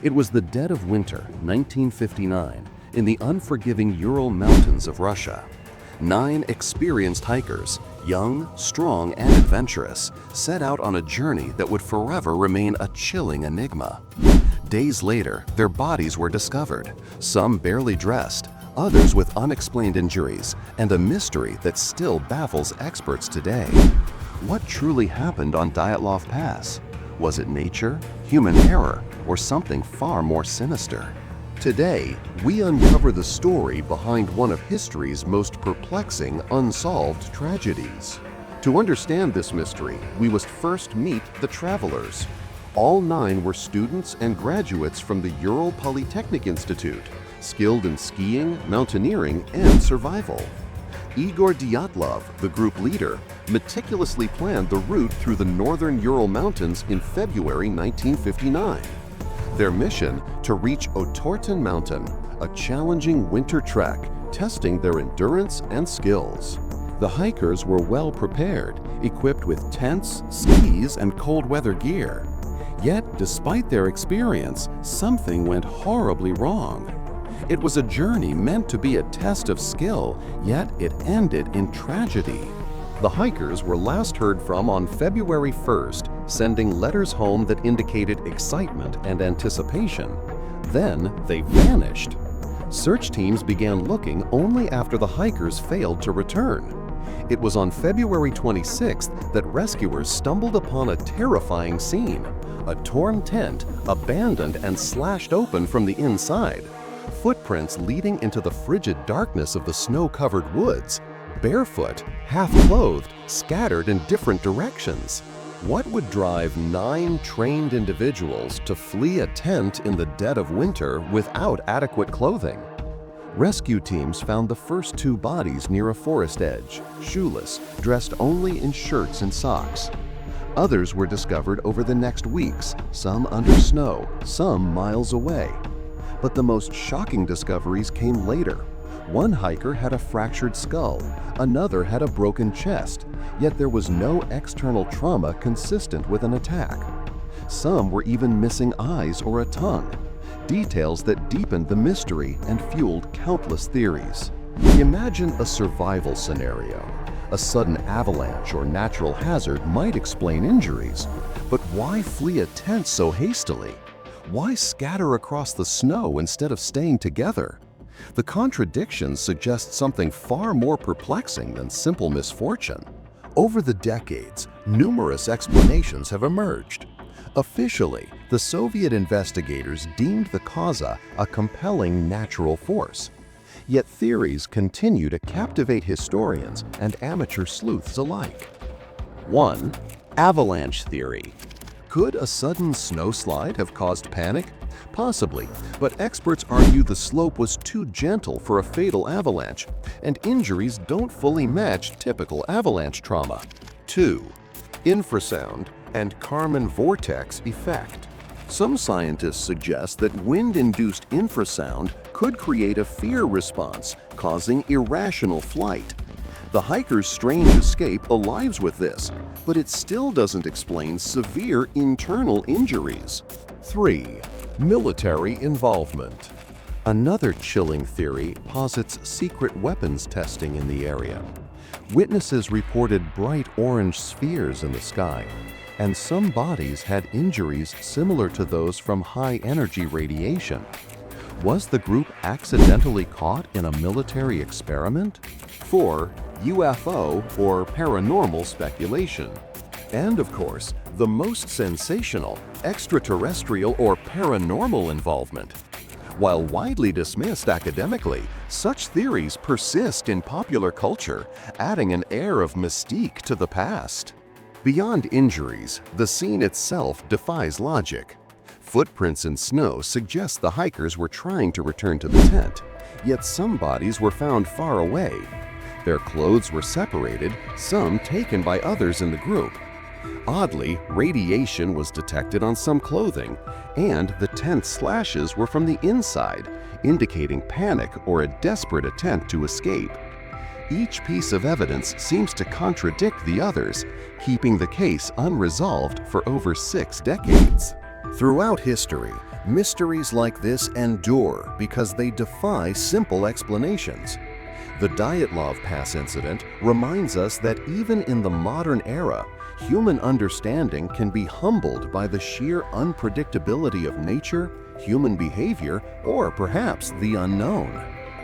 It was the dead of winter, 1959, in the unforgiving Ural Mountains of Russia. 9 experienced hikers, young, strong, and adventurous, set out on a journey that would forever remain a chilling enigma. Days later, their bodies were discovered, some barely dressed, others with unexplained injuries, and a mystery that still baffles experts today. What truly happened on Dyatlov Pass? Was it nature, human error, or something far more sinister? Today, we uncover the story behind one of history's most perplexing unsolved tragedies. To understand this mystery, we must first meet the travelers. All 9 were students and graduates from the Ural Polytechnic Institute, skilled in skiing, mountaineering, and survival. Igor Dyatlov, the group leader, meticulously planned the route through the northern Ural Mountains in February 1959. Their mission: to reach Otorten Mountain, a challenging winter trek, testing their endurance and skills. The hikers were well prepared, equipped with tents, skis, and cold weather gear. Yet, despite their experience, something went horribly wrong. It was a journey meant to be a test of skill, yet it ended in tragedy. The hikers were last heard from on February 1st, sending letters home that indicated excitement and anticipation. Then they vanished. Search teams began looking only after the hikers failed to return. It was on February 26th that rescuers stumbled upon a terrifying scene: a torn tent, abandoned and slashed open from the inside. Footprints leading into the frigid darkness of the snow-covered woods. Barefoot, half-clothed, scattered in different directions. What would drive 9 trained individuals to flee a tent in the dead of winter without adequate clothing? Rescue teams found the first 2 bodies near a forest edge, shoeless, dressed only in shirts and socks. Others were discovered over the next weeks, some under snow, some miles away. But the most shocking discoveries came later. One hiker had a fractured skull, another had a broken chest, yet there was no external trauma consistent with an attack. Some were even missing eyes or a tongue, details that deepened the mystery and fueled countless theories. Imagine a survival scenario. A sudden avalanche or natural hazard might explain injuries, but why flee a tent so hastily? Why scatter across the snow instead of staying together? The contradictions suggest something far more perplexing than simple misfortune. Over the decades, numerous explanations have emerged. Officially, the Soviet investigators deemed the cause a compelling natural force. Yet theories continue to captivate historians and amateur sleuths alike. 1. Avalanche theory. Could a sudden snowslide have caused panic? Possibly, but experts argue the slope was too gentle for a fatal avalanche, and injuries don't fully match typical avalanche trauma. 2. Infrasound and Kármán vortex effect. Some scientists suggest that wind-induced infrasound could create a fear response, causing irrational flight. The hiker's strange escape aligns with this, but it still doesn't explain severe internal injuries. 3. Military involvement. Another chilling theory posits secret weapons testing in the area. Witnesses reported bright orange spheres in the sky, and some bodies had injuries similar to those from high-energy radiation. Was the group accidentally caught in a military experiment? 4. UFO or paranormal speculation. And of course, the most sensational, extraterrestrial or paranormal involvement. While widely dismissed academically, such theories persist in popular culture, adding an air of mystique to the past. Beyond injuries, the scene itself defies logic. Footprints in snow suggest the hikers were trying to return to the tent, yet some bodies were found far away. Their clothes were separated, some taken by others in the group. Oddly, radiation was detected on some clothing, and the tent slashes were from the inside, indicating panic or a desperate attempt to escape. Each piece of evidence seems to contradict the others, keeping the case unresolved for over 6 decades. Throughout history, Mysteries like this endure because they defy simple explanations. The Dyatlov Pass incident reminds us that even in the modern era, human understanding can be humbled by the sheer unpredictability of nature, human behavior, or perhaps the unknown.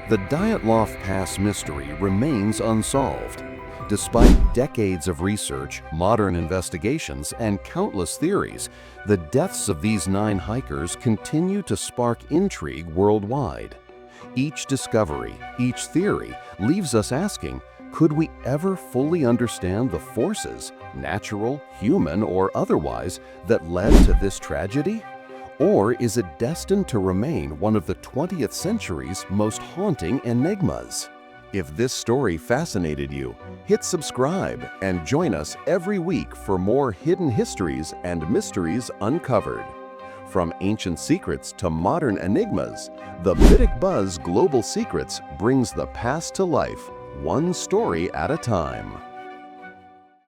The Dyatlov Pass mystery remains unsolved. Despite decades of research, modern investigations, and countless theories, the deaths of these 9 hikers continue to spark intrigue worldwide. Each discovery, each theory, leaves us asking, could we ever fully understand the forces, natural, human, or otherwise, that led to this tragedy? Or is it destined to remain one of the 20th century's most haunting enigmas? If this story fascinated you, hit subscribe and join us every week for more hidden histories and mysteries uncovered. From ancient secrets to modern enigmas, the BitikBuzz Global Secrets brings the past to life, one story at a time.